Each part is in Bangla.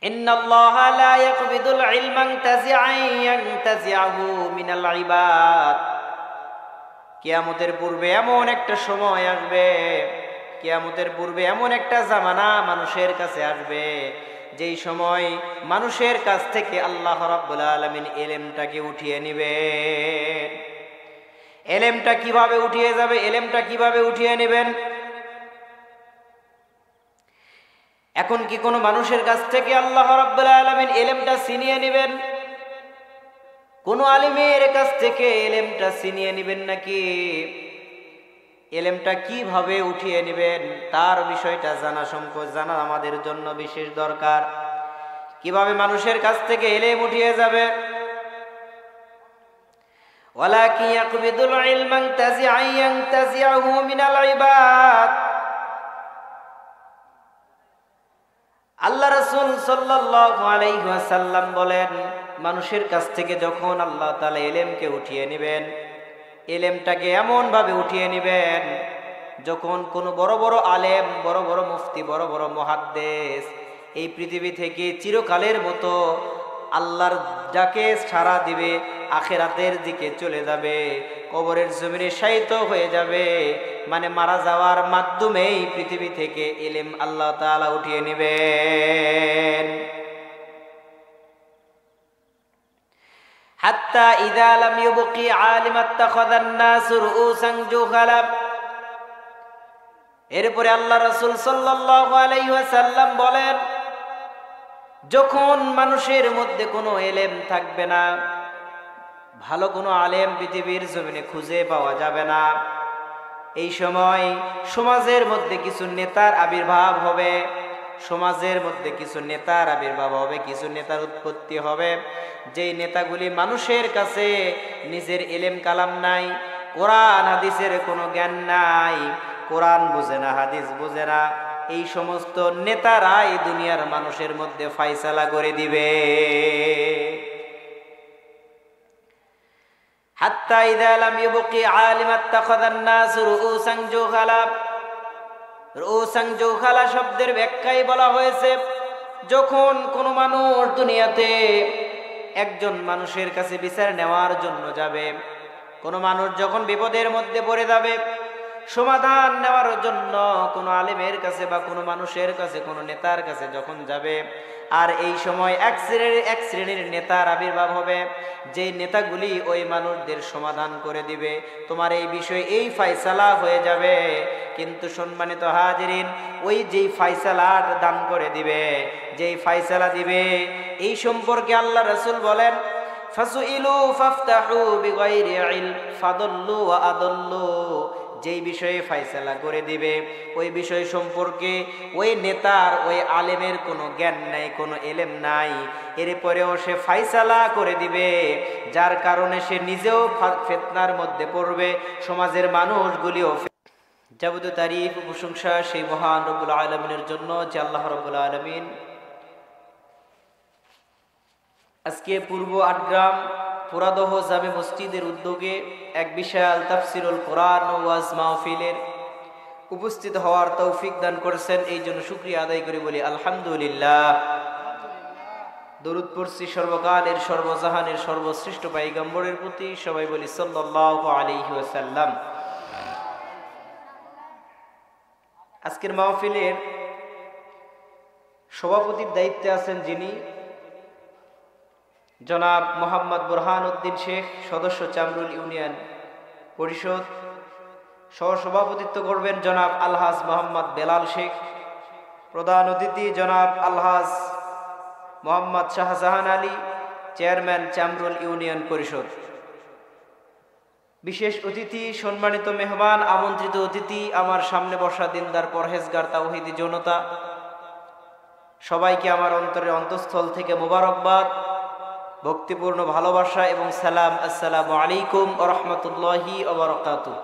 ইন্নাল্লাহা লা ইয়াকবিদুল ইলমা ইনতাজিআন ইয়ানতাজিআহু মিনাল ইবাদ। কিয়ামতের পূর্বে এমন একটা সময় আসবে, কিয়ামতের পূর্বে এমন একটা জামানা মানুষের কাছে আসবে, যেই সময় মানুষের কাছ থেকে আল্লাহ রাব্বুল আলামিন ইলমটাকে উঠিয়ে নেবেন। ইলমটা কিভাবে উঠিয়ে যাবে? ইলমটা কিভাবে উঠিয়ে নেবেন? এখন কি কোনো মানুষের কাছ থেকে আল্লাহ রাব্বুল আলামিন ইলমটা ছিনিয়ে নেবেন? কোন আলিমের কাছ থেকে ইলমটা ছিনিয়ে নেবেন নাকি? ইলমটা কিভাবে উঠিয়ে নেবেন তার বিষয়টা জানা আমাদের জন্য বিশেষ দরকার। কিভাবে মানুষের কাছ থেকে ইলম উঠিয়ে যাবে? ওয়ালাকিন ইয়াকবিদুল ইলমা ইনতাজিআন ইয়ানতাজিআহু মিনাল ইবাদ। আল্লাহ রাসূল সাল্লাল্লাহু আলাইহি ওয়াসাল্লাম বলেন, মানুষের কাছ থেকে যখন আল্লাহ তাআলা ইলমকে উঠিয়ে নেবেন, ইলমটাকে এমন ভাবে উঠিয়ে নেবেন যখন কোনো বড় বড় আলেম, বড় বড় মুফতি, বড় বড় মুহাদ্দিস এই পৃথিবী থেকে চিরকালের মতো আল্লাহর যাকে সাড়া দিবে, আখিরাতের দিকে চলে যাবে, কবরের জমিনে শায়িত হয়ে যাবে, মানে মারা যাওয়ার মাধ্যমেই পৃথিবী থেকে ইলম আল্লাহ তাআলা উঠিয়ে নেবেন। হাত্তা ইযা লাম ইউবকি আলিমান ইত্তাখাযান নাসু রুউসান জুহালা। এরপরে আল্লাহ রাসূল সাল্লাল্লাহু আলাইহি ওয়াসাল্লাম বলেন, যখন মানুষের মধ্যে কোনো ইলম থাকবে না, ভালো কোনো আলেম পৃথিবীর জমিনে খুঁজে পাওয়া যাবে না, এই সময় সমাজের মধ্যে কিছু নেতার আবির্ভাব হবে, সমাজের মধ্যে কিছু নেতার আবির্ভাব হবে, কিছু নেতার উৎপত্তি হবে, যেই নেতাগুলি মানুষের কাছে নিজের ইলম কালাম নাই, কোরআন হাদিসের কোনো জ্ঞান নাই, কোরআন বোঝে না, হাদিস বোঝে না, এই সমস্ত নেতারাই দুনিয়ার মানুষের মধ্যে ফায়সালা করে দিবে। হাত্তা ইযা লাম ইউবকি আলিমান ইত্তাখাযান নাসু রুউসান জুহালা। রুউসান জুহালা শব্দের ব্যাখ্যায় বলা হয়েছে, যখন কোনো মানুষ দুনিয়াতে একজন মানুষের কাছে বিচার নেওয়ার জন্য যাবে, কোনো মানুষ যখন বিপদের মধ্যে পড়ে যাবে, সমাধান নেওয়ার জন্য কোনো আলেমের কাছে বা কোনো মানুষের কাছে, কোনো নেতার কাছে যখন যাবে, আর এই সময় এক শ্রেণীর নেতার আবির্ভাব হবে, যে নেতাগুলি ওই মানুষদের সমাধান করে দিবে, তোমার এই বিষয়ে এই ফায়সালা হয়ে যাবে। কিন্তু সম্মানিত হাজিরিন, ওই যেই ফায়সালার দান করে দিবে, যেই ফায়সালা দিবে, এই সম্পর্কে আল্লাহ রাসূল বলেন, ফাসুইলু ফাফতাহু বিগাইরি ইলম ফাদাল্লু ওয়া আদাল্লু। যেই বিষয়ে ফায়সালা করে দিবে, ওই বিষয় সম্পর্কে ওই নেতার, ওই আলেমের কোনো জ্ঞান নাই, কোনো ইলম নাই, এরপরেও সে ফায়সালা করে দিবে, যার কারণে সে নিজেও ফিতনার মধ্যে পড়বে, সমাজের মানুষগুলিও। যাবতীয় তারিফ ও প্রশংসা সেই মহান রব্বুল আলামিনের জন্য, যে আল্লাহ রব্বুল আলামিন আজকে পূর্ব আটগ্রাম পুরাদহ জামে মসজিদের উদ্যোগে এক বিশাল তাফসিরুল কোরআন ও ওয়াজ মাহফিলের উপস্থিত হওয়ার তৌফিক দান করেছেন, এই জন্য শুকরিয়া আদায় করে বলি আলহামদুলিল্লাহ। দরুদ পড়ছি সর্বকালের, সর্বজাহানের সর্বশ্রেষ্ঠ পয়গম্বরের প্রতি, সবাই বলি সাল্লাল্লাহু আলাইহি ওয়াসাল্লাম। আজকের মাহফিলের সভাপতির দায়িত্বে আছেন যিনি, জনাব মোহাম্মদ বুরহান উদ্দিন শেখ, সদস্য চামরুল ইউনিয়ন পরিষদ। সহসভাপতিত্ব করবেন জনাব আলহাজ মোহাম্মদ বেলাল শেখ। প্রধান অতিথি জনাব আলহাজ মোহাম্মদ শাহজাহান আলী, চেয়ারম্যান চামরুল ইউনিয়ন পরিষদ। বিশেষ অতিথি, সম্মানিত মেহমান, আমন্ত্রিত অতিথি, আমার সামনে বসা দিনদার পরহেজগার তাওহীদি জনতা, সবাইকে আমার অন্তরের অন্তঃস্থল থেকে মোবারকবাদ, ভক্তিপূর্ণ ভালোবাসা এবং সালাম। আসসালামু আলাইকুম ওয়া রাহমাতুল্লাহি ওয়া বারাকাতুহু।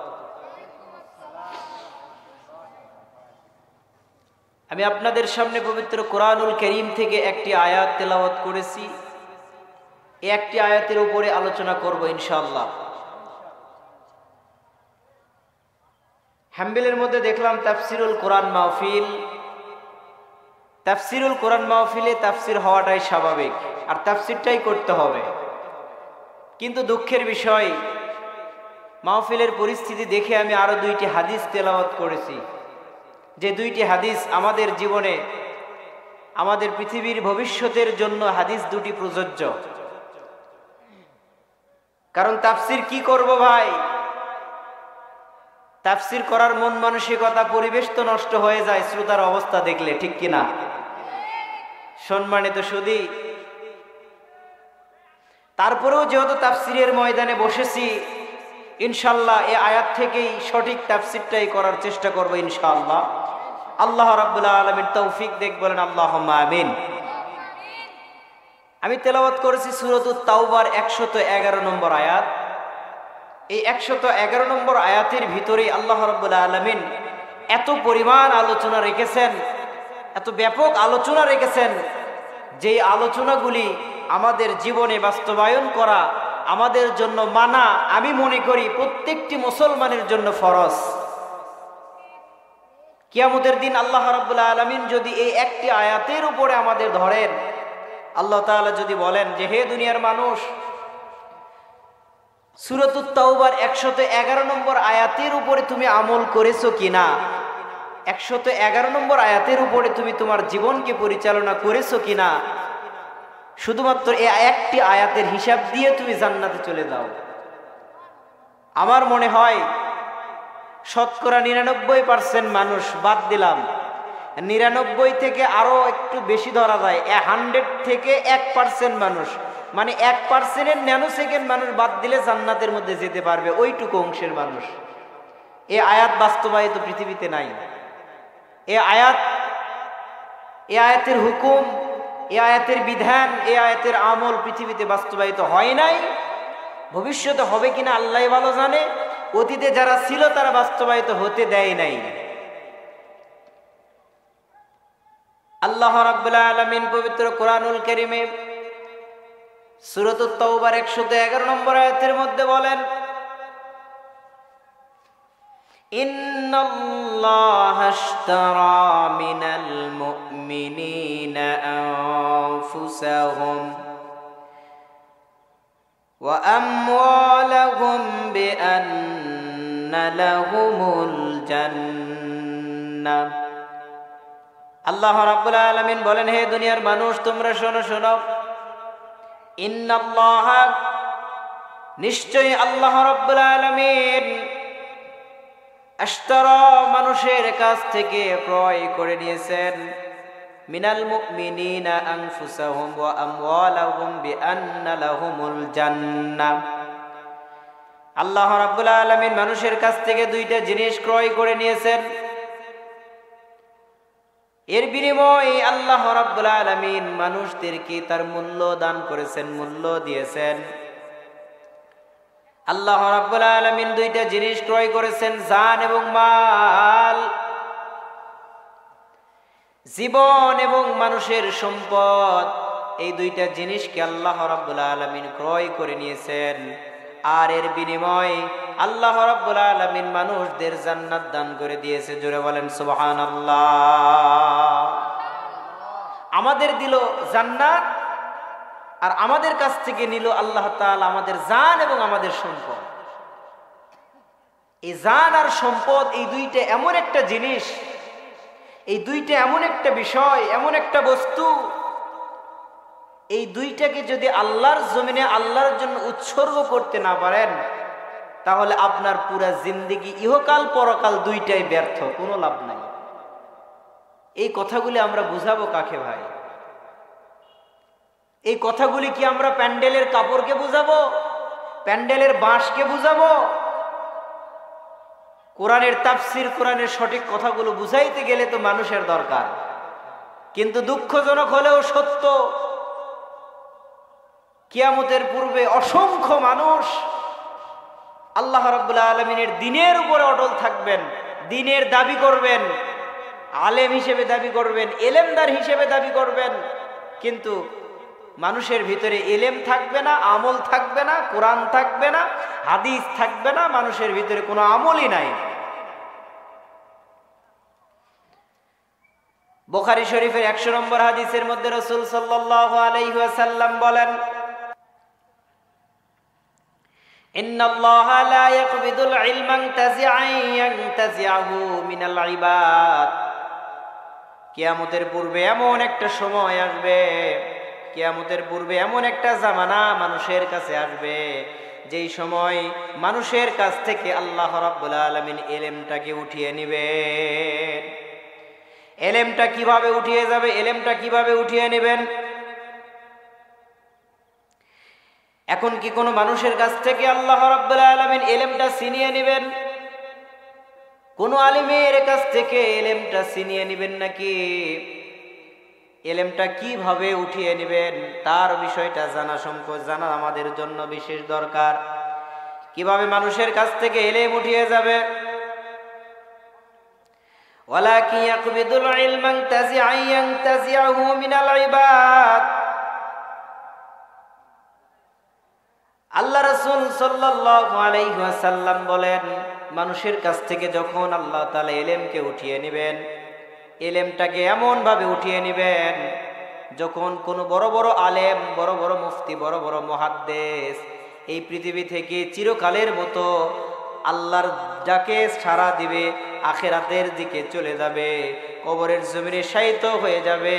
আমি আপনাদের সামনে পবিত্র কোরআনুল কারীম থেকে একটি আয়াত তেলাওয়াত করেছি, এই একটি আয়াতের উপরে আলোচনা করব ইনশাআল্লাহ। হ্যাম্বেলের মধ্যে দেখলাম তাফসিরুল কোরআন মাহফিল, তাফসিরুল কোরআন মাহফিলে তাফসির হওয়াটাই স্বাভাবিক, আর তাফসিরটাই করতে হবে। কিন্তু দুঃখের বিষয়, মাহফিলের পরিস্থিতি দেখে আমি আরো 2টি হাদিস তেলাওয়াত করেছি, যে 2টি হাদিস আমাদের জীবনে, আমাদের পৃথিবীর ভবিষ্যতের জন্য হাদিস 2টি প্রযোজ্য। কারণ তাফসির কি করব ভাই, তাফসির করার মন মানসিকতা, পরিবেশ তো নষ্ট হয়ে যায় শ্রোতার অবস্থা দেখলে, ঠিক কিনা? সম্মানিত সুধী, তারপরেও যেহেতু তাফসিরের ময়দানে বসেছি, ইনশাআল্লাহ এই আয়াত থেকেই সঠিক তাফসিরটাই করার চেষ্টা করব ইনশাআল্লাহ। আল্লাহ রাব্বুল আলামিন তৌফিক দেখ, বলেন আল্লাহুম্মা আমিন। আমি তেলাওয়াত করেছি সূরাতুত তাওবার 111 নম্বর আয়াত। এই 111 নম্বর আয়াতের ভিতরেই আল্লাহ রাব্বুল আলামিন এত পরিমাণ আলোচনা রেখেছেন, এত ব্যাপক আলোচনা রেখেছেন, যেই আলোচনাগুলি আমাদের জীবনে বাস্তবায়ন করা আমাদের জন্য মানা, আমি মনে করি প্রত্যেকটি মুসলমানের জন্য ফরজ। কিয়ামতের দিন আল্লাহ রাব্বুল আলামিন যদি এই একটি আয়াতের উপরে আমাদের ধরেন, আল্লাহ তাআলা যদি বলেন যে হে দুনিয়ার মানুষ, সূরাতুত তাওবার 111 নম্বর আয়াতের উপরে তুমি আমল করেছো কিনা, 111 নম্বর আয়াতের উপরে তুমি তোমার জীবনকে পরিচালনা করেছো কিনা, শুধুমাত্র এই একটি আয়াতের হিসাব দিয়ে তুমি জান্নাতে চলে যাও। আমার মনে হয় শতকরা 99% মানুষ, বাদ দিলাম 99 থেকে আরো একটু বেশি ধরা যায়, 100 থেকে 1% মানুষ, মানে 1%-এর ন্যানো সেকেন্ড মানুষ বাদ দিলে জান্নাতের মধ্যে যেতে পারবে, ওইটুকু অংশের মানুষ। এই আয়াত বাস্তবায়িত পৃথিবীতে নাই। এই আয়াতের হুকুম, এই আয়াতের বিধান, এই আয়াতের আমল পৃথিবীতে বাস্তবায়িত হয় নাই। ভবিষ্যতে হবে কিনা আল্লাহ ভালো জানে। অতীতে যারা ছিল তারা বাস্তবায়িত হতে দেয় নাই। আল্লাহ রাব্বুল আলামিন পবিত্র কোরআনুল কারীমে সূরাতুত তাওবার 111 নম্বর আয়াতের মধ্যে বলেন, ইন্নাল্লাহা আশতারা মিনাল মুমিনিনা আনফুসাহুম ওয়া আমওয়ালাহুম বিআন্না লাহুমুল জান্নাহ। আল্লাহ রাব্বুল আলামিন বলেন, হে দুনিয়ার মানুষ তোমরা শোনো শোনো, ইন্নাল্লাহা, নিশ্চয়ই আল্লাহ রাব্বুল আলামিন, আশতারা, মানুষের কাছ থেকে ক্রয় করে নিয়েছেন, মিনাল মুমিনিনা আনফুসাহুম ওয়া আমওয়ালাহুম বিআন্না লাহুমুল জান্নাহ। আল্লাহ রাব্বুল আলামিন মানুষের কাছ থেকে 2টা জিনিস ক্রয় করে নিয়েছেন। এর বিনিময়ে আল্লাহ রাব্বুল আলামিন মানুষদেরকে তার মূল্য দান করেছেন, মূল্য দিয়েছেন। আল্লাহ রাব্বুল আলামিন 2টা জিনিস ক্রয় করেছেন, জান এবং মাল, জীবন এবং মানুষের সম্পদ। এই 2টা জিনিসকে আল্লাহ রাব্বুল আলামিন ক্রয় করে নিয়েছেন, আর এর বিনিময়ে আল্লাহ রাব্বুল আলামিন মানুষদের জান্নাত দান করে দিয়েছে। জোরে বলেন সুবহানাল্লাহ। আমাদের দিল জান্নাত, আর আমাদের কাছ থেকে নিল আল্লাহ তাআলা আমাদের জান এবং আমাদের সম্পদ। এই জান আর সম্পদ, এই 2টা এমন একটা জিনিস, এই 2টা এমন একটা বিষয়, এমন একটা বস্তু, এই 2টাকে যদি আল্লাহর জমিনে আল্লাহর জন্য উৎসর্গ করতে না পারেন, তাহলে আপনার পুরা জিন্দেগি, ইহকাল পরকাল 2টাই ব্যর্থ, কোনো লাভ নাই। এই কথাগুলি আমরা বুঝাবো কাকে ভাই? এই কথাগুলি কি আমরা প্যান্ডেলের কাপড়কে বুঝাবো, প্যান্ডেলের বাঁশকে বুঝাবো? কোরআনের তাফসির, কোরআনের সঠিক কথাগুলো বুঝাইতে গেলে তো মানুষের দরকার। কিন্তু দুঃখজনক হলেও সত্য, কিয়ামতের পূর্বে অসংখ্য মানুষ আল্লাহ রাব্বুল আলামিনের দ্বীনের উপরে অটল থাকবেন, দ্বীনের দাবি করবেন, আলেম হিসেবে দাবি করবেন, এলেমদার হিসেবে দাবি করবেন, কিন্তু মানুষের ভিতরে এলেম থাকবে না, আমল থাকবে না, কোরআন থাকবে না, হাদিস থাকবে না, মানুষের ভিতরে কোনো আমলই নাই। বুখারী শরীফের 100 নম্বর হাদিসের মধ্যে রাসূল সাল্লাল্লাহু আলাইহি ওয়াসাল্লাম বলেন, ইন্নাল্লাহা লা ইয়াকবিদুল ইলমা তাজিআন ইয়ানতাজিআহু মিনাল ইবাদ। কিয়ামতের পূর্বে এমন একটা সময় আসবে, কিয়ামতের পূর্বে এমন একটা জামানা মানুষের কাছে আসবে, যেই সময় মানুষের কাছ থেকে আল্লাহ রাব্বুল আলামিন ইলমটাকে উঠিয়ে নেবেন। ইলমটা কিভাবে উঠিয়ে যাবে? ইলমটা কিভাবে উঠিয়ে নেবেন? এখন কি কোনো মানুষের কাছ থেকে আল্লাহ রাব্বুল আলামিন ইলমটা ছিনিয়ে নেবেন? কোন আলিমের কাছ থেকে ইলমটা ছিনিয়ে নেবেন নাকি? ইলমটা কিভাবে উঠিয়ে নেবেন তার বিষয়টা জানা আমাদের জন্য বিশেষ দরকার। কিভাবে মানুষের কাছ থেকে ইলম উঠিয়ে যাবে? ওয়ালাকিন ইয়াকবিদুল ইলমা তাজিআন ইয়ানতাজিআহু মিনাল ইবাদ। আল্লাহ রাসূল সাল্লাল্লাহু আলাইহি ওয়াসাল্লাম বলেন, মানুষের কাছ থেকে যখন আল্লাহ তাআলা ইলমকে উঠিয়ে নেবেন, ইলমটাকে এমন ভাবে উঠিয়ে নেবেন যখন কোন বড় বড় আলেম, বড় বড় মুফতি, বড় বড় মুহাদ্দিস এই পৃথিবী থেকে চিরকালের মতো আল্লাহর ডাকে সাড়া দিবে, আখিরাতের দিকে চলে যাবে, কবরের জমিনে শায়িত হয়ে যাবে,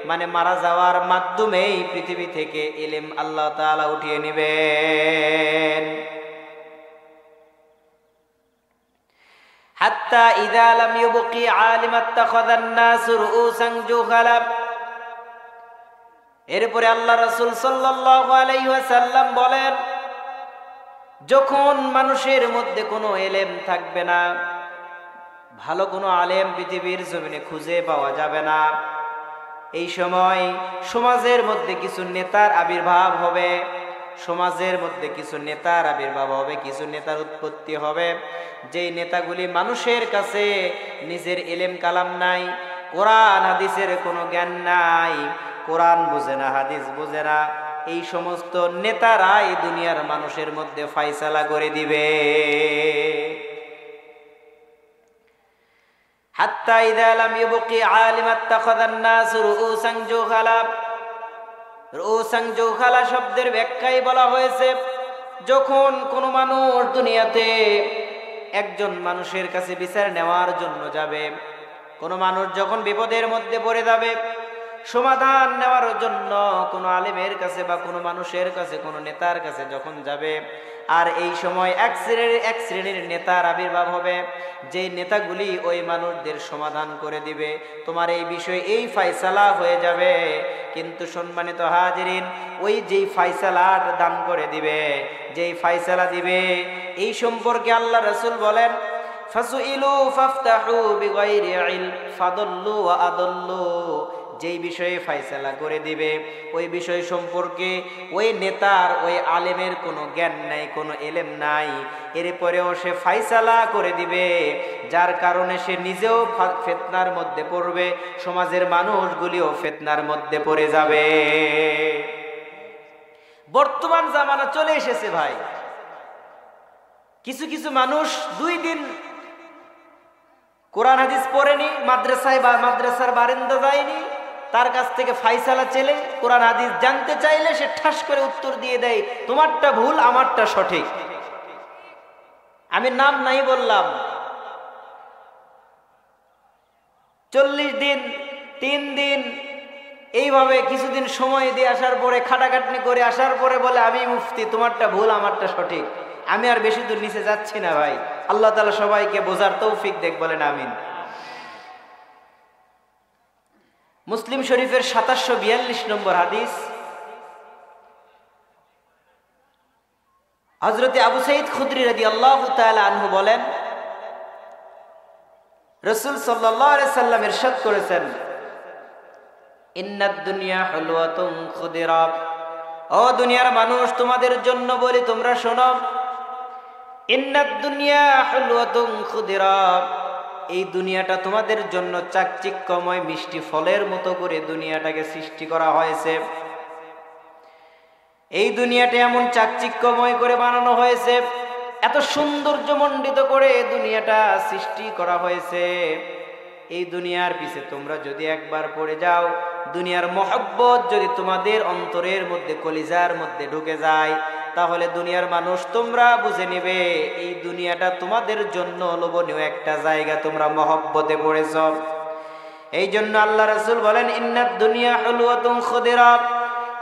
মানে মারা যাওয়ার মাধ্যমে এই পৃথিবী থেকে ইলম আল্লাহ তাআলা উঠিয়ে নেবেন। হাত্তা ইযা লাম ইউবকি আলিমান তাখাযান নাস রুউসান জুহালা। এরপরে আল্লাহ রাসূল সাল্লাল্লাহু আলাইহি ওয়াসাল্লাম বলেন, যখন মানুষের মধ্যে কোনো ইলম থাকবে না, ভালো কোনো আলেম পৃথিবীর জমিনে খুঁজে পাওয়া যাবে না, এই সময় সমাজের মধ্যে কিছু নেতার আবির্ভাব হবে, সমাজের মধ্যে কিছু নেতার আবির্ভাব হবে, কিছু নেতার উৎপত্তি হবে, যেই নেতাগুলি মানুষের কাছে নিজের ইলম কালাম নাই, কোরআন হাদিসের কোনো জ্ঞান নাই, কোরআন বুঝে না, হাদিস বুঝে না, এই সমস্ত নেতারাই দুনিয়ার মানুষের মধ্যে ফায়সালা করে দিবে। হাত্তা ইযা লাম ইউবকি আলিমান তাখাযান নাস রুউসান জুহালা। রুউসান জুহালা শব্দের ব্যাখ্যায় বলা হয়েছে, যখন কোন মানুষ দুনিয়াতে একজন মানুষের কাছে বিচার নেওয়ার জন্য যাবে, কোন মানুষ যখন বিপদের মধ্যে পড়ে যাবে, সমাধান নেওয়ার জন্য কোন আলেমের কাছে বা কোন মানুষের কাছে, কোন নেতার কাছে যখন যাবে, আর এই সময় এক শ্রেণীর নেতার আবির্ভাব হবে, যে নেতাগুলি ওই মানুষদের সমাধান করে দিবে, তোমার এই বিষয়ে এই ফায়সালা হয়ে যাবে। কিন্তু সম্মানিত হাজিরিন, ওই যেই ফায়সালার দান করে দিবে, যেই ফায়সালা দিবে, এই সম্পর্কে আল্লাহ রাসূল বলেন, ফাসুইলু ফাফতাহু বিগাইরি ইলম ফাদাল্লু ওয়া আদাল্লু। যেই বিষয়ে ফায়সালা করে দিবে, ওই বিষয় সম্পর্কে ওই নেতার, ওই আলেমের কোনো জ্ঞান নাই, কোনো ইলম নাই, এরপরেও সে ফায়সালা করে দিবে, যার কারণে সে নিজেও ফিতনার মধ্যে পড়বে, সমাজের মানুষগুলিও ফিতনার মধ্যে পড়ে যাবে। বর্তমান জামানা চলে এসেছে ভাই। কিছু কিছু মানুষ 2 দিন কোরআন হাদিস পড়েনি, মাদ্রাসায় বা মাদ্রাসার বারান্দা যায়নি, তার কাছ থেকে ফায়সালা চেলে কোরআন হাদিস জানতে চাইলে সে ঠাস করে উত্তর দিয়ে দেয়, তোমারটা ভুল, আমারটা সঠিক। আমি নাম নাই বললাম, 40 দিন, 3 দিন এইভাবে কিছুদিন সময় দিয়ে আসার পরে, খাটাখাটনি করে আসার পরে বলে, আমি মুফতি, তোমারটা ভুল, আমারটা সঠিক। আমি আর বেশি দূর নিচে যাচ্ছি না ভাই। আল্লাহ তাআলা সবাইকে বোঝার তৌফিক দেখ, বলেন আমিন। মুসলিম শরীফের 2742 নম্বর হাদিস, হযরত আবু সাঈদ খুদরি রাদিয়াল্লাহু তাআলা আনহু বলেন, রাসূল সাল্লাল্লাহু আলাইহি সাল্লাম ইরশাদ করেছেন, ইন্নাদ দুনিয়া হুলওয়াতুন খুদিরা। ও দুনিয়ার মানুষ, তোমাদের জন্য বলি, তোমরা শোনো, ইন্নাদ দুনিয়া হুলওয়াতুন খুদিরা। এই দুনিয়াটা তোমাদের জন্য চাকচিক্যময় মিষ্টি ফলের মতো করে দুনিয়াটাকে সৃষ্টি করা হয়েছে। এই দুনিয়াটা এমন চাকচিক্যময় করে বানানো হয়েছে, এত সৌন্দর্যমণ্ডিত করে দুনিয়াটা সৃষ্টি করা হয়েছে, এই দুনিয়ার পিছে তোমরা যদি একবার পড়ে যাও, দুনিয়ার মহব্বত যদি তোমাদের অন্তরের মধ্যে, কলিজার মধ্যে ঢুকে যায়, তাহলে দুনিয়ার মানুষ তোমরা বুঝে নেবে এই দুনিয়াটা তোমাদের জন্য লোভনীয় একটা জায়গা, তোমরা মহব্বতে পড়েছ। এই জন্য আল্লাহ রাসূল বলেন, ইন্নাদ দুনিয়া হুলওয়াতুন খুদিরা,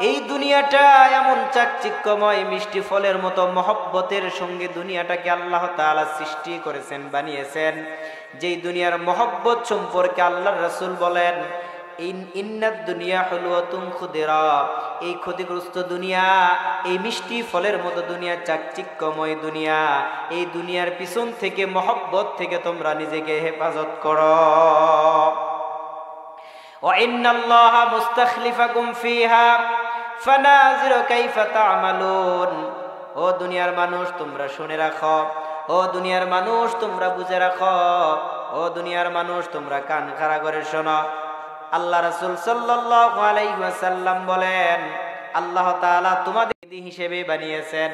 এই দুনিয়াটা এমন চাকচিক্যময় মিষ্টি ফলের মতো, মহব্বতের সঙ্গে দুনিয়াটাকে আল্লাহ তাআলা সৃষ্টি করেছেন, বানিয়েছেন। যেই দুনিয়ার মহব্বত সম্পর্কে আল্লাহর রাসূল বলেন, ইন্নাদ দুনিয়া হুলওয়াতুন খুদিরা, এই ক্ষতিগ্রস্ত দুনিয়া, এই মিষ্টি ফলের মতো দুনিয়া, চাকচিক্যময় দুনিয়া, এই দুনিয়ার পিছন থেকে, মহব্বত থেকে তোমরা নিজেকে হেফাজত করো। ওয়া ইন্নাল্লাহা মুস্তাখলিফাকুম ফিহা ফানাজিরু কাইফা তা'মালুন। ও দুনিয়ার মানুষ তোমরা শুনে রাখো, ও দুনিয়ার মানুষ তোমরা বুঝে রাখো, ও দুনিয়ার মানুষ তোমরা কান খাড়া করে শোনো। আল্লাহ রাসূল সাল্লাল্লাহু আলাইহি ওয়াসাল্লাম বলেন, আল্লাহ তাআলা তোমাদের হিসেবে বানিয়েছেন,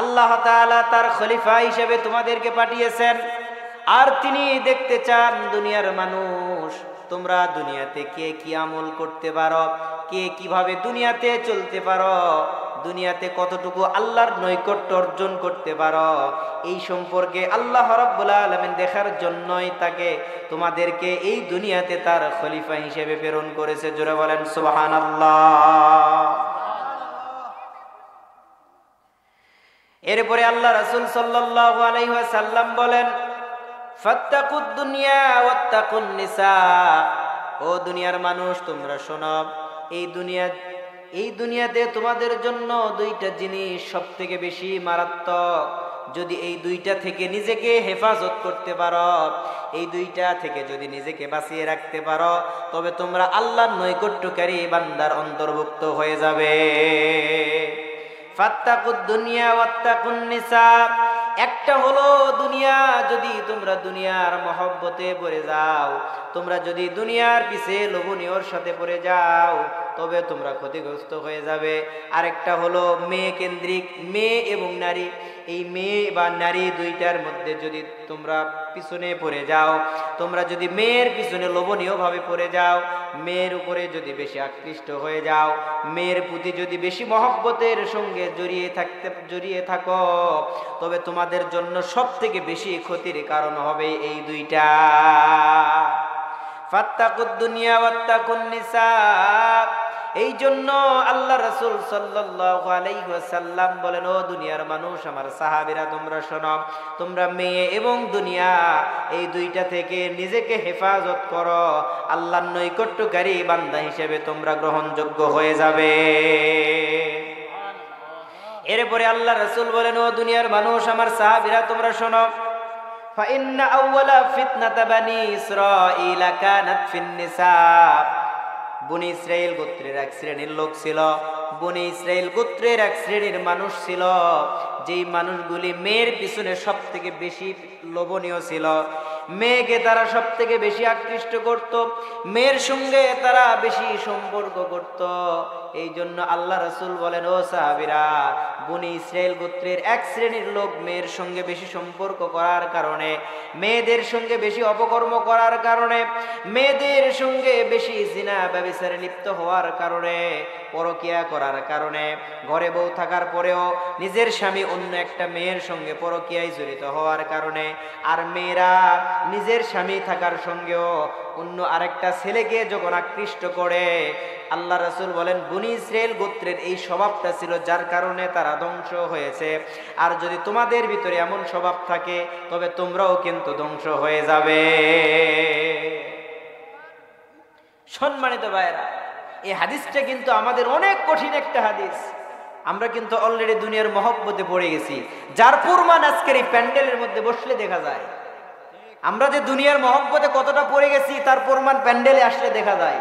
আল্লাহ তাআলা তার খলিফা হিসেবে তোমাদেরকে পাঠিয়েছেন। আর তিনি দেখতে চান দুনিয়ার মানুষ তোমরা দুনিয়াতে কে কি আমল করতে পারো, কে কিভাবে দুনিয়াতে চলতে পারো, দুনিয়াতে কতটুকু আল্লাহর নৈকট্য অর্জন করতে পারো, এই সম্পর্কে আল্লাহ রাব্বুল আলামিন দেখার জন্যই তাকে, তোমাদেরকে এই দুনিয়াতে তার খলিফা হিসেবে প্রেরণ করেছে। জোরে বলেন সুবহানাল্লাহ। এরপরে আল্লাহ রাসূল সাল্লাল্লাহু আলাইহি ওয়াসাল্লাম বলেন, ফাত্তাকুদ দুনিয়া ওয়াত্তাকুন নিসা। ও দুনিয়ার মানুষ তোমরা শোনো, এই দুনিয়াতে তোমাদের জন্য দুইটা জিনিস সবথেকে বেশি মারাত্মক। যদি এই দুইটা থেকে নিজেকে হেফাজত করতে পারো, এই দুইটা থেকে যদি নিজেকে বাঁচিয়ে রাখতে পারো, তবে তোমরা আল্লাহর নৈকট্যকারী বান্দার অন্তর্ভুক্ত হয়ে যাবে। ফাত্তাকুদ দুনিয়া ওয়াত্তাকুন নিসা, একটা হলো দুনিয়া, যদি তোমরা দুনিয়ার মহব্বতে পড়ে যাও, তোমরা যদি দুনিয়ার পিছে লোভনীয়র সাথে পড়ে যাও, তবে তোমরা ক্ষতিগ্রস্ত হয়ে যাবে। আরেকটা হলো মেয়ে কেন্দ্রিক, মেয়ে এবং নারী, এই মেয়ে বা নারী দুইটার মধ্যে যদি তোমরা পিছনে পড়ে যাও, তোমরা যদি মেয়ের পিছনে লোভনীয়ভাবে পড়ে যাও, মেয়ের উপরে যদি বেশি আকৃষ্ট হয়ে যাও, মেয়ের প্রতি যদি বেশি মহব্বতের সঙ্গে জড়িয়ে থাকো, তবে তোমাদের জন্য সব থেকে বেশি ক্ষতির কারণ হবে এই দুইটা। ফাত্তাকুদ দুনিয়া ওয়াত্তাকুন নিসা। এই জন্য আল্লাহ রাসূল সাল্লাল্লাহু আলাইহি ওয়াসাল্লাম বলেন, ও দুনিয়ার মানুষ, আমার সাহাবীরা তোমরা শোনো, তোমরা মেয়ে এবং দুনিয়া এই দুইটা থেকে নিজেকে হেফাজত করো, আল্লাহর নৈকট্যকারী বান্দা হিসেবে তোমরা গ্রহণযোগ্য হয়ে যাবে। এরপরে আল্লাহ রাসূল বলেন, ও দুনিয়ার মানুষ, আমার সাহাবীরা তোমরা শোনো, ফাইন্না আউওয়ালা ফিতনাতা বানি ইসরাঈলা কানাত ফিন নিসা। বনি ইসরাইল গোত্রের এক শ্রেণীর লোক ছিল, বনি ইসরাইল গোত্রের এক শ্রেণীর মানুষ ছিল, যেই মানুষগুলি মেয়ের পিছনে সব থেকে বেশি লোভনীয় ছিল, মেয়েকে তারা সব থেকে বেশি আকৃষ্ট করত, মেয়ের সঙ্গে তারা বেশি সম্পর্ক করত। এই জন্য আল্লাহ রাসূল বলেন, ও সাহাবীরা, বনি ইসরাইল গোত্রের এক শ্রেণীর লোক মেয়ের সঙ্গে বেশি সম্পর্ক করার কারণে, মেয়েদের সঙ্গে বেশি অপকর্ম করার কারণে, মেয়েদের সঙ্গে বেশি জিনা ব্যভিচারে লিপ্ত হওয়ার কারণে, পরকিয়া করার কারণে, ঘরে বউ থাকার পরেও নিজের স্বামী অন্য একটা মেয়ের সঙ্গে পরকিয়ায় জড়িত হওয়ার কারণে, আর মেয়েরা নিজের স্বামী থাকার সঙ্গেও অন্য আরেকটা ছেলেকে যখন আকৃষ্ট করে, আল্লাহ রাসূল বলেন বনি ইসরাইল গোত্রের এই স্বভাবটা ছিল, যার কারণে তারা ধ্বংস হয়েছে। আর যদি তোমাদের ভিতরে এমন স্বভাব থাকে, তবে তোমরাও কিন্তু ধ্বংস হয়ে যাবে। সম্মানিত ভাইরা, এই হাদিসটা কিন্তু আমাদের অনেক কঠিন একটা হাদিস। আমরা কিন্তু অলরেডি দুনিয়ার মহব্বতে পড়ে গেছি, যার প্রমাণ আজকের এই প্যান্ডেলের মধ্যে বসলে দেখা যায়। আমরা যে দুনিয়ার মহব্বতে কতটা পড়ে গেছি তার প্রমাণ প্যান্ডেলে আসলে দেখা যায়।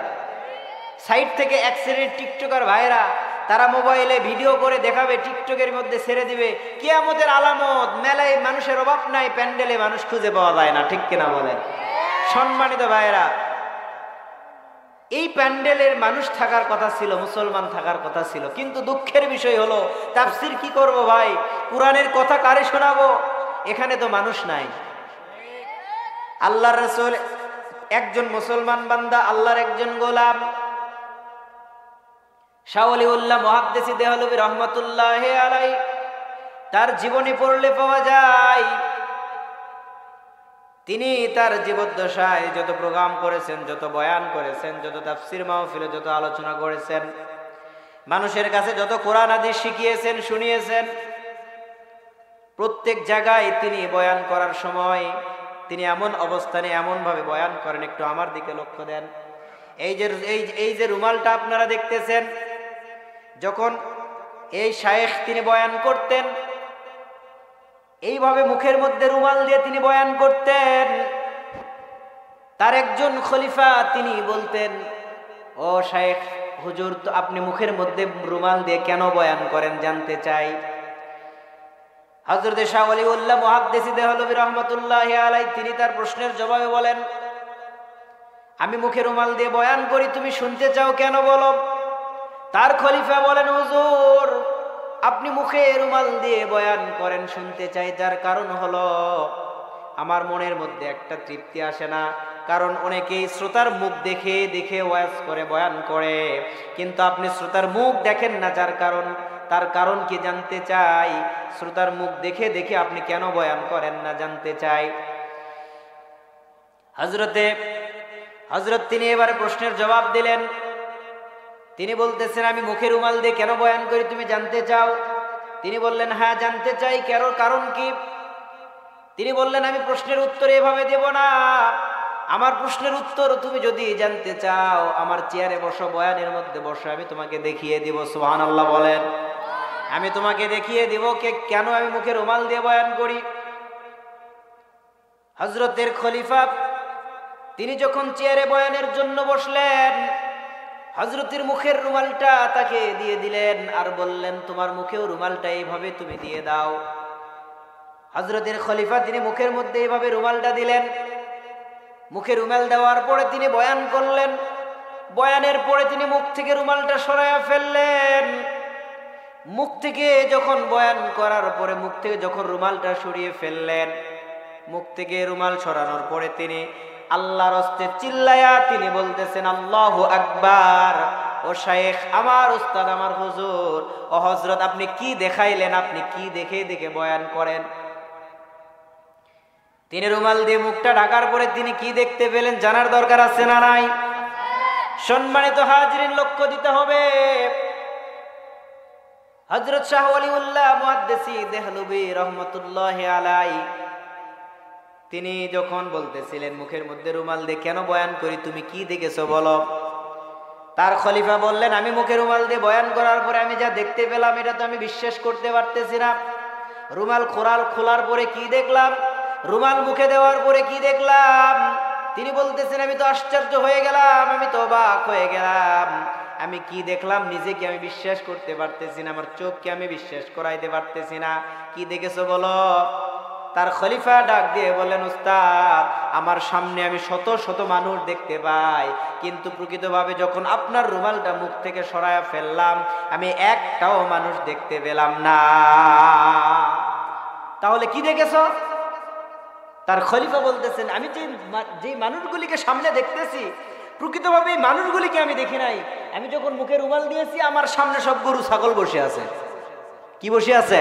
সাইড থেকে এক শ্রেণীর টিকটকার ভাইরা, তারা মোবাইলে ভিডিও করে দেখাবে, টিকটকের মধ্যে ছেড়ে দিবে, কিয়ামতের আলামত, মেলায় মানুষের অভাব নাই, প্যান্ডেলে মানুষ খুঁজে পাওয়া যায় না, ঠিক কিনা বলেন? সম্মানিত ভাইরা, এই প্যান্ডেলের মানুষ থাকার কথা ছিল, মুসলমান থাকার কথা ছিল, কিন্তু দুঃখের বিষয় হলো তাফসির কি করব ভাই, কোরআনের কথা কারে শোনাবো? এখানে তো মানুষ নাই। আল্লাহর রাসূল একজন মুসলমান বান্দা, আল্লাহর একজন গোলাম। শাহ ওলিউল্লাহ মুহাদ্দিস দেহলভী রহমাতুল্লাহ আলাইহি তার জীবনী পড়লে পাওয়া যায় তিনি তার জীবদ্দশায় যত প্রোগ্রাম করেছেন, যত বয়ান করেছেন, যত তাফসীর মাহফিলে যত আলোচনা করেছেন, মানুষের কাছে যত কোরআন হাদিস শিখিয়েছেন, শুনিয়েছেন, প্রত্যেক জায়গায় তিনি বয়ান করার সময় তিনি এমন অবস্থানে এমনভাবে বয়ান করেন, একটু আমার দিকে লক্ষ্য দেন। এই যে রুমালটা আপনারা দেখতেছেন, যখন এই শায়েখ তিনি বয়ান করতেন, এইভাবে মুখের মধ্যে রুমাল দিয়ে তিনি বয়ান করতেন। তার একজন খলিফা তিনি বলতেন, ও শায়েখ হুজুর, তো আপনি মুখের মধ্যে রুমাল দিয়ে কেন বয়ান করেন, জানতে চাই। হযরত শাহ ওলিউল্লাহ মুহাদ্দিস দেহলভী রাহমাতুল্লাহি আলাইহি তিনি তার প্রশ্নের জবাবে বলেন, আমি মুখে রুমাল দিয়ে বয়ান করি, তুমি শুনতে চাও কেন, বলো। তার খলিফা বলেন, হুজুর, আপনি মুখে রুমাল দিয়ে বয়ান করেন, শুনতে চাই, যার কারণ হলো আমার মনের মধ্যে একটা তৃপ্তি আসে না। কারণ অনেকেই শ্রোতার মুখ দেখে দেখে ওয়াজ করে, বয়ান করে, কিন্তু আপনি শ্রোতার মুখ দেখেন না, তার কারণ কি জানতে চাই। শ্রোতার মুখ দেখে দেখে আপনি কেন বয়ান করেন না, জানতে চাই। হযরত তিনি এবারে প্রশ্নের জবাব দিলেন। তিনি বলতেছেন, আমি মুখে রুমাল দিয়ে কেন বয়ান করি তুমি জানতে চাও? তিনি বললেন, হ্যাঁ জানতে চাই, কারণ কি? তিনি বললেন, আমি প্রশ্নের উত্তর এভাবে দেব না, আমার প্রশ্নের উত্তর তুমি যদি জানতে চাও আমার চেয়ারে বসো, বয়ানের মধ্যে বসো, আমি তোমাকে দেখিয়ে দিব। সুবহানাল্লাহ বলেন। আমি তোমাকে দেখিয়ে দিব কেন আমি মুখে রুমাল দিয়ে বয়ান করি। হযরতের খলিফা তিনি যখন চেয়ারে বয়ানের জন্য বসলেন, হযরতের মুখের রুমালটা তাকে দিয়ে দিলেন আর বললেন, তোমার মুখেও রুমালটা এইভাবে তুমি দিয়ে দাও। হযরতের খলিফা তিনি মুখের মধ্যে এইভাবে রুমালটা দিলেন। মুখে রুমাল দেওয়ার পরে তিনি বয়ান করলেন। বয়ানের পরে তিনি মুখ থেকে রুমালটা সরাইয়া ফেললেন। মুখ থেকে যখন বয়ান করার পরে মুখ থেকে যখন রুমালটা সরিয়ে ফেললেন, মুখ থেকে রুমাল সরানোর পরে তিনি আল্লাহর হস্তে চিল্লায়া তিনি বলতেছেন, আল্লাহু আকবার। ও শায়েখ, আমার উস্তাদ, আমার হুজুর, ও হযরত, আপনি কি দেখাইলেন, আপনি কি দেখে দেখে বয়ান করেন? তিনি রুমাল দিয়ে মুখটা ঢাকার পরে তিনি কি দেখতে পেলেন জানার দরকার আছে না নাই? সম্মানিত হাজিরিন, লক্ষ্য দিতে হবে। হযরত শাহ ওলিউল্লাহ মুহাদ্দিস দেহলভী রাহমাতুল্লাহি আলাইহি তিনি যখন বলতেছিলেন মুখের মধ্যে রুমাল দিয়ে কেন বয়ান করি, তুমি কি দেখেছো বলো। তার খলিফা বললেন, আমি মুখে রুমাল দিয়ে বয়ান করার পরে আমি যা দেখতে পেলাম এটা তো আমি বিশ্বাস করতে পারতেছি না। রুমাল খোলার পরে কি দেখলাম, রুমাল মুখে দেওয়ার পরে কি দেখলাম। তিনি বলতেছেন, আমি তো আশ্চর্য হয়ে গেলাম, আমি তো অবাক হয়ে গেলাম। আমি কি দেখলাম নিজেকে আমি বিশ্বাস করতে পারতেছি না, আমার চোখকে আমি বিশ্বাস করাইতে পারতেছি না। কি দেখেছো বলো। তার খলিফা ডাক দিয়ে বললেন, উস্তাদ, আমার সামনে আমি শত শত মানুষ দেখতে পাই, কিন্তু প্রকৃতভাবে যখন আপনার রুমালটা মুখ থেকে সরায়া ফেললাম আমি একটাও মানুষ দেখতে পেলাম না। তাহলে কি দেখেছো? তার খলিফা বলতেছেন, আমি যে মানুষগুলিকে সামনে দেখতেছি প্রকৃতভাবে এই মানুষগুলিকে আমি দেখি নাই। আমি যখন মুখে রুমাল দিয়েছি আমার সামনে সব গরু ছাগল বসে আছে। কি বসে আছে?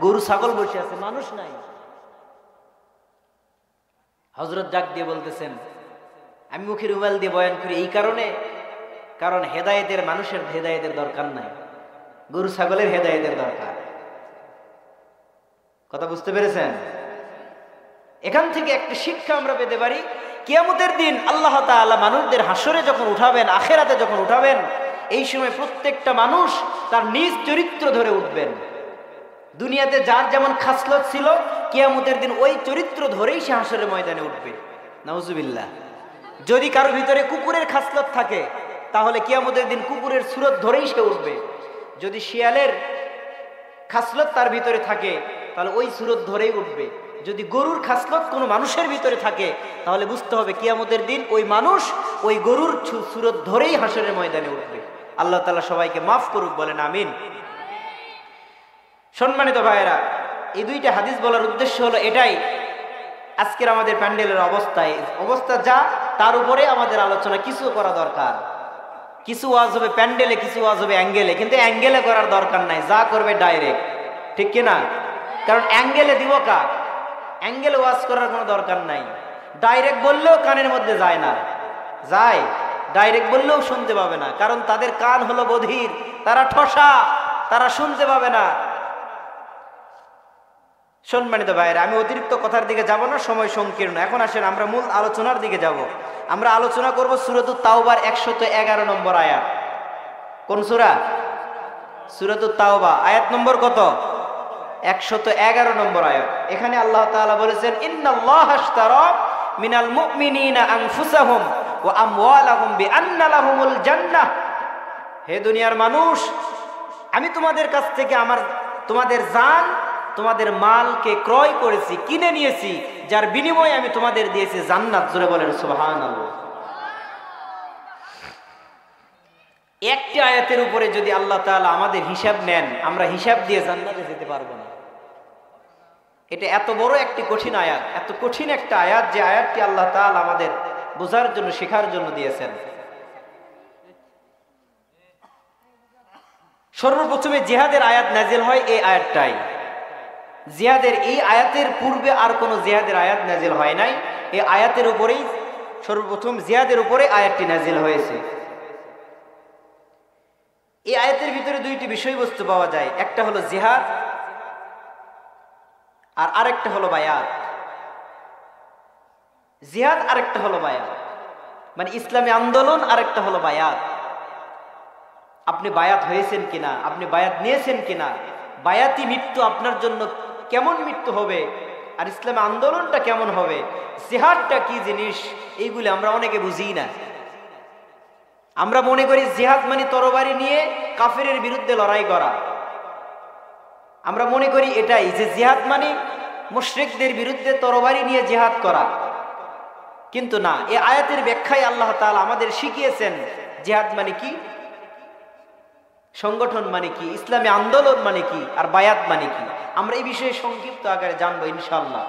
গরু ছাগল বসে আছে, মানুষ নাই। হযরত ডাক দিয়ে বলতেছেন, আমি মুখে রুমাল দিয়ে বয়ান করি এই কারণে, কারণ হেদায়েতের মানুষের হেদায়েতের দরকার নাই, গরু ছাগলের হেদায়েতের দরকার। কথা বুঝতে পেরেছেন? এখান থেকে একটা শিক্ষা আমরা পেতে পারি, কিয়ামতের দিন আল্লাহ তাআলা মানুষদের হাসরে যখন উঠাবেন, আখিরাতে যখন উঠাবেন, এই সময় প্রত্যেকটা মানুষ তার নিজ চরিত্র ধরে উঠবেন। দুনিয়াতে যার যেমন খাসলত ছিল, কিয়ামতের দিন ওই চরিত্র ধরেই সে হাসরের ময়দানে উঠবে। নাউজুবিল্লাহ। যদি কারো ভিতরে কুকুরের খাসলত থাকে তাহলে কিয়ামতের দিন কুকুরের সুরত ধরেই সে উঠবে। যদি শিয়ালের খাসলত তার ভিতরে থাকে তাহলে ওই সুরত ধরেই উঠবে। যদি গরুর খাসলত কোনো মানুষের ভিতরে থাকে তাহলে বুঝতে হবে কিয়ামতের দিন ওই মানুষ ওই গরুর সুরত ধরেই হাসরের ময়দানে উঠবে। আল্লাহ তাআলা সবাইকে মাফ করুক, বলেন আমিন। সম্মানিত ভাইয়েরা, এই দুইটা হাদিস বলার উদ্দেশ্য হলো এটাই, আজকের আমাদের প্যান্ডেলের অবস্থা যা, তার উপরে আমাদের আলোচনা কিছু করা দরকার। কিছু ওয়াজ হবে প্যান্ডেলে, কিছু ওয়াজ হবে অ্যাঙ্গেলে, কিন্তু অ্যাঙ্গেলে করার দরকার নাই, যা করবে ডাইরেক্ট, ঠিক কিনা? কারণ অ্যাঙ্গেলে দিব কার? অ্যাঙ্গেলে ওয়াজ করার কোনো দরকার নাই। ডাইরেক্ট বললেও কানের মধ্যে যায় না, যায় ডাইরেক্ট বললেও শুনতে পাবে না, কারণ তাদের কান হলো বধির, তারা ঠসা, তারা শুনতে পাবে না। সম্মানিত ভাইরা, আমি অতিরিক্ত কথার দিকে যাব না, সময় সংকীর্ণ। এখন আসেন আমরা মূল আলোচনার দিকে যাব। আমরা আলোচনা করব সূরাতুত তাওবার 111 নম্বর আয়াত। কোন সূরা? সূরাতুত তাওবা, আয়াত নম্বর কত? 111 নম্বর আয়াত। এখানে আল্লাহ তাআলা বলেছেন, ইন্নাল্লাহা আশতারা মিনাল মুমিনিনা আনফুসাহুম ওয়া আমওয়ালাহুম বিআন্না লাহুমুল জান্নাহ। হে দুনিয়ার মানুষ, আমি তোমাদের কাছ থেকে তোমাদের জান, তোমাদের মালকে ক্রয় করেছি, কিনে নিয়েছি, যার বিনিময়ে আমি তোমাদের দিয়েছি জান্নাত। জোরে বলেন সুবহানাল্লাহ। একটি আয়াতের উপরে যদি আল্লাহ তাআলা আমাদের হিসাব নেন, আমরা হিসাব দিয়ে জান্নাতে যেতে পারবো না। এটা এত বড় একটি কঠিন আয়াত, এত কঠিন একটা আয়াত, যে আয়াতটি আল্লাহ তাআলা আমাদের বোঝার জন্য, শেখার জন্য দিয়েছেন। সর্বপ্রথমে জিহাদের আয়াত নাজিল হয় এই আয়াতটাই। জিহাদের এই আয়াতের পূর্বে আর কোনো জিহাদের আয়াত নাজিল হয় নাই। এই আয়াতের উপরেই সর্বপ্রথম জিহাদের উপরে আয়াতটি নাজিল হয়েছে। এই আয়াতের ভিতরে দুইটি বিষয়বস্তু পাওয়া যায়, একটা হলো জিহাদ আর আরেকটা হলো বায়াত। জিহাদ আরেকটা হলো বায়াত, মানে ইসলামী আন্দোলন, আরেকটা হলো বায়াত। আপনি বায়াত হয়েছেন কিনা, আপনি বায়াত নিয়েছেন কিনা, বায়াতি মৃত্যু আপনার জন্য কেমন মৃত্যু হবে, আর ইসলামী আন্দোলনটা কেমন হবে, জিহাদটা কি জিনিস, এইগুলি আমরা অনেকে বুঝি না। আমরা মনে করি জিহাদ মানে তরবারি নিয়ে কাফেরের বিরুদ্ধে লড়াই করা। আমরা মনে করি এটাই, যে জিহাদ মানে মুশরিকদের বিরুদ্ধে তরবারি নিয়ে জিহাদ করা। কিন্তু না, এই আয়াতের ব্যাখ্যায় আল্লাহ তাআলা আমাদের শিখিয়েছেন জিহাদ মানে কি, সংগঠন মানে কি, ইসলামী আন্দোলন মানে কি, আর বায়াত মানে কি। আমরা এই বিষয়ে সংক্ষিপ্ত আকারে জানবো ইনশাআল্লাহ।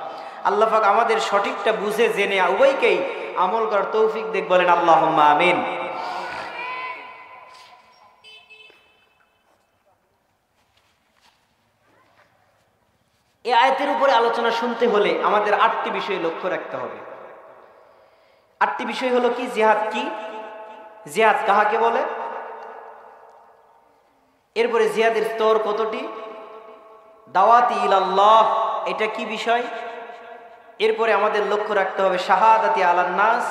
আল্লাহ পাক আমাদের সঠিকটা বুঝে জেনে উভয়কেই আমল করার তৌফিক দেখ, বলেন আল্লাহুম্মা আমিন। এই আয়াতের উপরে আলোচনা শুনতে হলে আমাদের 8টি বিষয় লক্ষ্য রাখতে হবে। 8টি বিষয় হলো কি? জিহাদ কি, জিহাদ কাহাকে বলে, এরপরে জিহাদের স্তর কতটি, দাওয়াতি ইলাল্লাহ এটা কি বিষয়, এরপরে আমাদের লক্ষ্য রাখতে হবে শাহাদাতি আলান নাস,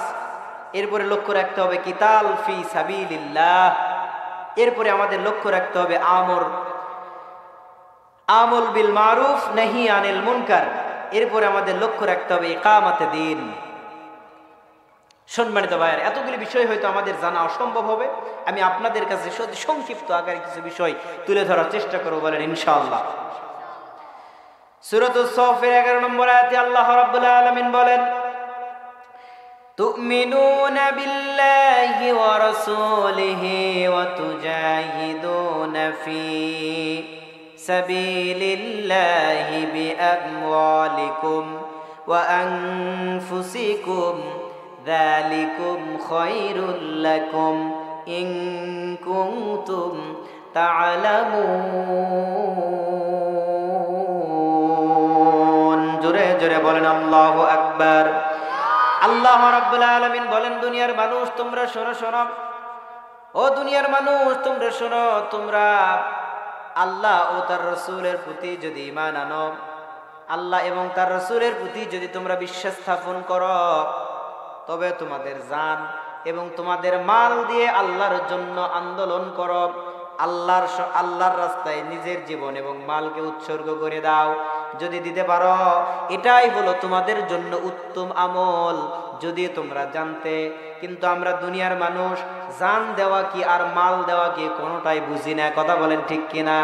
এরপরে লক্ষ্য রাখতে হবে কিতাল ফি সাবিলিল্লাহ, এরপরে আমাদের লক্ষ্য রাখতে হবে আমল বিল মারুফ নাহি আনিল মুনকার, এরপরে আমাদের লক্ষ্য রাখতে হবে ইকামাতে দ্বীন। সম্মানিত ভাইয়ের, এতগুলি বিষয় হয়তো আমাদের জানা অসম্ভব হবে। আমি আপনাদের কাছে সংক্ষিপ্ত আকারে কিছু বিষয় তুলে ধরার চেষ্টা করব, বলেন ইনশাআল্লাহ। সূরাতুস সাফের 11 নম্বর আয়াতে আল্লাহ রাব্বুল আলামিন বলেন, তুমিনুনা বিল্লাহি ওয়া রাসূলিহি ওয়া তুজাহিদুনা ফি সাবিলিল্লাহি বিআমওয়ালিকুম ওয়া আনফুসিকুম যালিকুম খায়রুল লাকুম ইন কুনতুম তা'লামুন। জোরে জোরে বলেন আল্লাহু আকবার। আল্লাহ রাব্বুল আলামিন বলেন, দুনিয়ার মানুষ তোমরা শোনো, শোনো, ও দুনিয়ার মানুষ তোমরা শোনো, তোমরা আল্লাহ ও তার রাসূলের প্রতি যদি ঈমান আনো, আল্লাহ এবং তার রাসূলের প্রতি যদি তোমরা বিশ্বাস স্থাপন করো, তবে তোমাদের জান এবং তোমাদের মাল দিয়ে আল্লাহর জন্য আন্দোলন করো, আল্লাহর রাস্তায় নিজের জীবন এবং মালকে উৎসর্গ করে দাও। যদি দিতে পারো, এটাই হলো তোমাদের জন্য উত্তম আমল, যদি তোমরা জানতে। কিন্তু আমরা দুনিয়ার মানুষ জান দেওয়া কি আর মাল দেওয়া কি কোনোটাই বুঝি না, কথা বলেন ঠিক কিনা?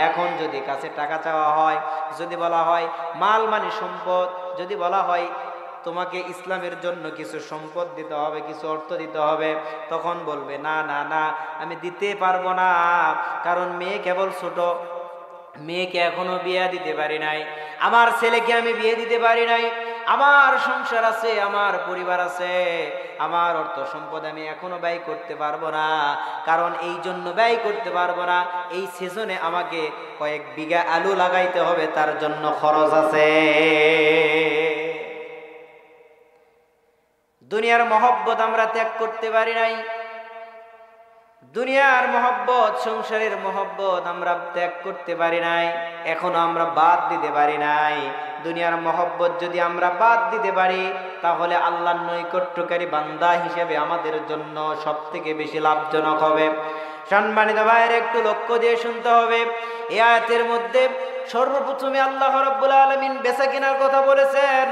এখন যদি কাছে টাকা চাওয়া হয়, যদি বলা হয় মাল মানে সম্পদ, যদি বলা হয় তোমাকে ইসলামের জন্য কিছু সম্পদ দিতে হবে, কিছু অর্থ দিতে হবে, তখন বলবে না না না, আমি দিতে পারবো না, কারণ মেয়ে কেবল ছোট, মেয়েকে এখনো বিয়ে দিতে পারি নাই, আমার ছেলেকে আমি বিয়ে দিতে পারি নাই, আমার সংসার আছে, আমার পরিবার আছে, আমার অর্থ সম্পদ আমি এখনো ব্যয় করতে পারবো না। কারণ এই জন্য ব্যয় করতে পারবো না, এই সিজনে আমাকে কয়েক বিঘা আলু লাগাইতে হবে, তার জন্য খরচ আছে। দুনিয়ার মহব্বত আমরা ত্যাগ করতে পারি নাই, দুনিয়ার মহব্বত, সংসারের মহব্বত আমরা ত্যাগ করতে পারি নাই, এখনো আমরা বাদ দিতে পারি নাই। দুনিয়ার মহব্বত যদি আমরা বাদ দিতে পারি, তাহলে আল্লাহর নৈকট্যকারী বান্দা হিসেবে আমাদের জন্য সব থেকে বেশি লাভজনক হবে। সম্মানিত ভাইয়ের, একটু লক্ষ্য দিয়ে শুনতে হবে। এই আয়াতের মধ্যে সর্বপ্রথমে আল্লাহ রাব্বুল আলামিন বেচা কেনার কথা বলেছেন,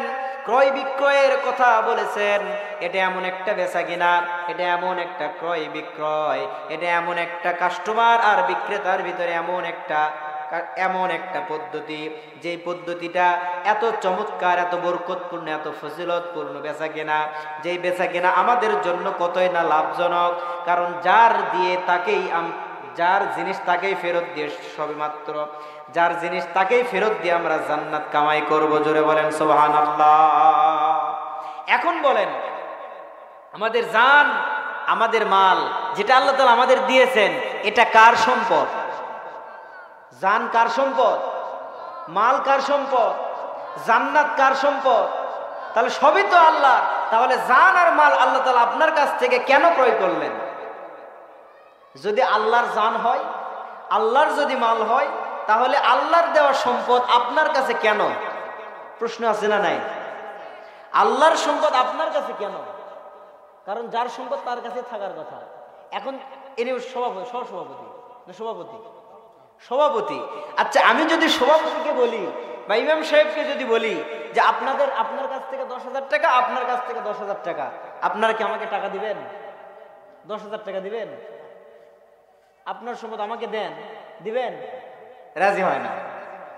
ক্রয় বিক্রয়ের কথা বলেছেন। এটা এমন একটা বেচা কেনা, এটা এমন একটা ক্রয় বিক্রয়, এটা এমন একটা কাস্টমার আর বিক্রেতার ভিতরে এমন একটা পদ্ধতি, যেই পদ্ধতিটা এত চমৎকার, এত বরকতপূর্ণ, এত ফজিলতপূর্ণ বেচা কেনা, যেই বেচা কেনা আমাদের জন্য কতই না লাভজনক। কারণ যার জিনিস তাকেই ফেরত দিয়ে, সবেমাত্র যার জিনিস তাকেই ফেরত দিয়ে আমরা জান্নাত কামাই করব। জোরে বলেন সুবহানাল্লাহ। এখন বলেন, আমাদের জান, আমাদের মাল, যেটা আল্লাহ তাআলা আমাদের দিয়েছেন, এটা কার সম্পদ? জান কার সম্পদ? মাল কার সম্পদ? জান্নাত কার সম্পদ? তাহলে সবই তো আল্লাহ। তাহলে জান আর মাল আল্লাহ তাআলা আপনার কাছ থেকে কেন ক্রয় করলেন? যদি আল্লাহর জান হয়, আল্লাহর যদি মাল হয়, তাহলে আল্লাহর দেওয়া সম্পদ আপনার কাছে কেন? প্রশ্ন আছে না নাই? আল্লাহর সম্পদ আপনার কাছে কেন? কারণ যার সম্পদ তার কাছে থাকার কথা। এখন এনে সভাপতি, আচ্ছা, আমি যদি সভাপতিকে বলি বা ইমাম সাহেবকে যদি বলি যে আপনার কাছ থেকে 10,000 টাকা, আপনার কাছ থেকে 10,000 টাকা, আপনারা কি আমাকে টাকা দিবেন? 10,000 টাকা দিবেন? আপনার সম্পদ আমাকে দেন, দিবেন? রাজি হয় না।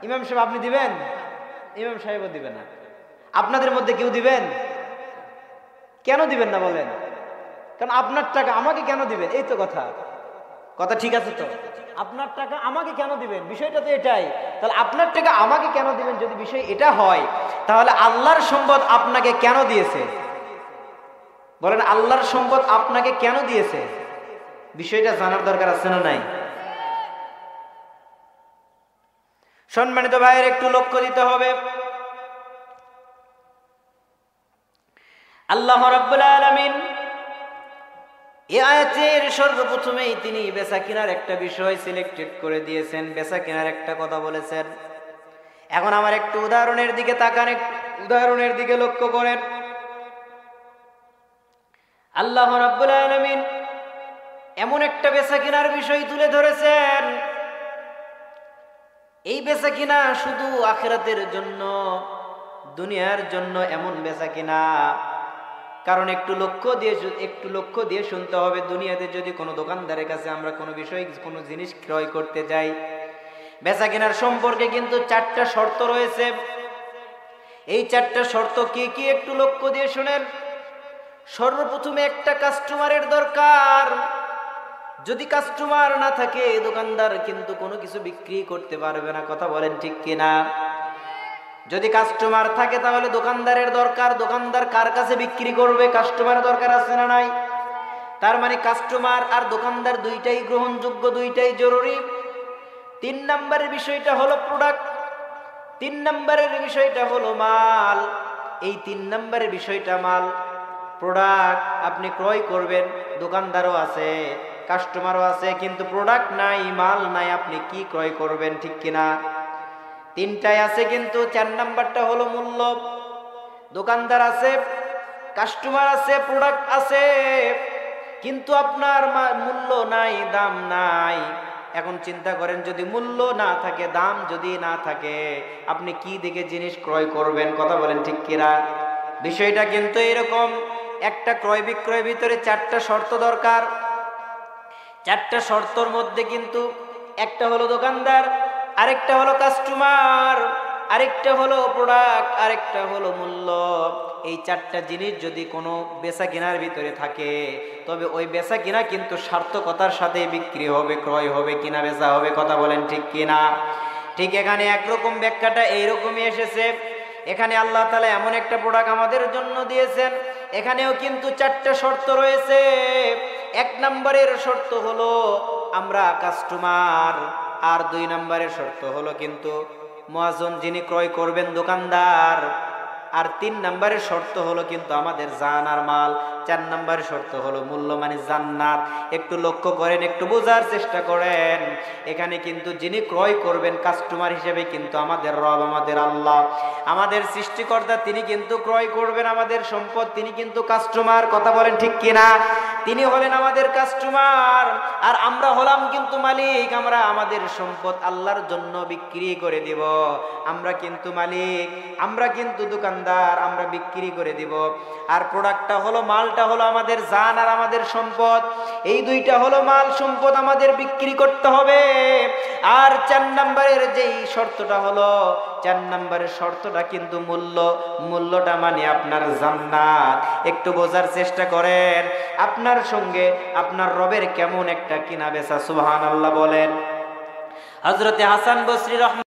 ইমাম সাহেব আপনি দিবেন? ইমাম সাহেবও দিবে না। আপনাদের মধ্যে কেউ দিবেন? কেন দিবেন না বলেন? কারণ আপনার টাকা আমাকে কেন দিবেন? এই তো কথা ঠিক আছে তো? আপনার টাকা আমাকে কেন দিবেন? বিষয়টা তো এটাই। তাহলে আপনার টাকা আমাকে কেন দিবেন যদি বিষয় এটা হয়, তাহলে আল্লাহর সম্পদ আপনাকে কেন দিয়েছে? বলেন, আল্লাহর সম্পদ আপনাকে কেন দিয়েছে? বিষয়টা জানার দরকার আছে না নাই? সম্মানিত ভাইয়ের, একটু লক্ষ্য দিতে হবে। আল্লাহ রাব্বুল আলামিন এই আয়াতের সর্বপ্রথমেই তিনি বেচা কেনার একটা বিষয় সিলেক্টেড করে দিয়েছেন, বেচা কেনার একটা কথা বলেছেন। এখন আমার একটু উদাহরণের দিকে তাকান, উদাহরণের দিকে লক্ষ্য করেন। আল্লাহ রাব্বুল আলামিন এমন একটা বেচা কেনার বিষয় তুলে ধরেছেন, এই বেচা কিনা শুধু আখিরাতের জন্য, দুনিয়ার জন্য এমন বেচা কিনা। কারণ একটু লক্ষ্য দিয়ে শুনতে হবে। দুনিয়াতে যদি কোনো দোকানদারের কাছে আমরা কোনো জিনিস ক্রয় করতে যাই, বেচা কেনার সম্পর্কে কিন্তু 4টা শর্ত রয়েছে। এই 4টা শর্ত কি কি একটু লক্ষ্য দিয়ে শুনেন। সর্বপ্রথমে একটা কাস্টমারের দরকার। যদি কাস্টমার না থাকে, দোকানদার কিন্তু কোনো কিছু বিক্রি করতে পারবে না। কথা বলেন ঠিক কিনা? যদি কাস্টমার থাকে তাহলে দোকানদারের দরকার। দোকানদার কার কাছে বিক্রি করবে? কাস্টমার দরকার আছে না নাই? তার মানে কাস্টমার আর দোকানদার দুইটাই গ্রহণযোগ্য, দুইটাই জরুরি। 3 নম্বরের বিষয়টা হলো প্রোডাক্ট, 3 নম্বরের বিষয়টা হলো মাল। এই 3 নম্বরের বিষয়টা মাল, প্রোডাক্ট আপনি ক্রয় করবেন, দোকানদারও আছে, কাস্টমারও আছে, কিন্তু প্রোডাক্ট নাই, মাল নাই, আপনি কি ক্রয় করবেন? ঠিক কিনা? 3টাই আছে, কিন্তু 4 নাম্বারটা হলো মূল্য। দোকানদার আছে, কাস্টমার আছে, প্রোডাক্ট আছে, কিন্তু আপনার মূল্য নাই, দাম নাই। এখন চিন্তা করেন, যদি মূল্য না থাকে, দাম যদি না থাকে, আপনি কি দেখে জিনিস ক্রয় করবেন? কথা বলেন ঠিক কিনা? বিষয়টা কিন্তু এরকম। একটা ক্রয় বিক্রয়ের ভিতরে 4টা শর্ত দরকার। 4টা শর্তর মধ্যে কিন্তু একটা হলো দোকানদার, আরেকটা হলো কাস্টমার, আরেকটা হলো প্রোডাক্ট, আরেকটা হলো মূল্য। এই 4টা জিনিস যদি কোনো বেচা কেনার ভিতরে থাকে, তবে ওই বেচা কিনা কিন্তু সার্থকতার সাথে বিক্রি হবে, ক্রয় হবে, কিনা বেচা হবে। কথা বলেন ঠিক কিনা? ঠিক এখানে একরকম ব্যাখ্যাটা এইরকমই এসেছে। এখানে আল্লাহ তাআলা এমন একটা প্রোডাক্ট আমাদের জন্য দিয়েছেন, এখানেও কিন্তু 4টা শর্ত রয়েছে। 1 নম্বরের শর্ত হলো আমরা কাস্টমার, আর 2 নম্বরের শর্ত হলো কিন্তু মুয়াজ্জিন যিনি ক্রয় করবেন দোকানদার, আর 3 নম্বরের শর্ত হলো কিন্তু আমাদের জান আর মাল, 4 নম্বরের শর্ত হলো মূল্য মানে জান্নাত। একটু লক্ষ্য করেন, একটু বোঝার চেষ্টা করেন। এখানে কিন্তু যিনি ক্রয় করবেন কাস্টমার হিসেবে কিন্তু আমাদের রব, আমাদের আল্লাহ, আমাদের সৃষ্টিকর্তা, তিনি কিন্তু ক্রয় করবেন আমাদের সম্পদ, তিনি কিন্তু কাস্টমার। কথা বলেন ঠিক কিনা? তিনি হলেন আমাদের কাস্টমার, আর আমরা হলাম কিন্তু মালিক। আমরা আমাদের সম্পদ আল্লাহর জন্য বিক্রি করে দিব। আমরা কিন্তু মালিক, আমরা কিন্তু দোকানদার, আমরা বিক্রি করে দিব। আর প্রোডাক্টটা হলো, মালটা হলো আমাদের জান আর আমাদের সম্পদ। এই 2টা হলো মাল সম্পদ আমাদের বিক্রি করতে হবে। আর 4 নম্বরের যেই শর্তটা হলো, 4 নম্বরের শর্তটা কিন্তু মূল্যটা মানে আপনার জান্নাত। একটু বোঝার চেষ্টা করেন, আপনার সঙ্গে আপনার রবের কেমন একটা কিনা বেচা। সুবহানাল্লাহ বলেন। হযরতে হাসান বসরি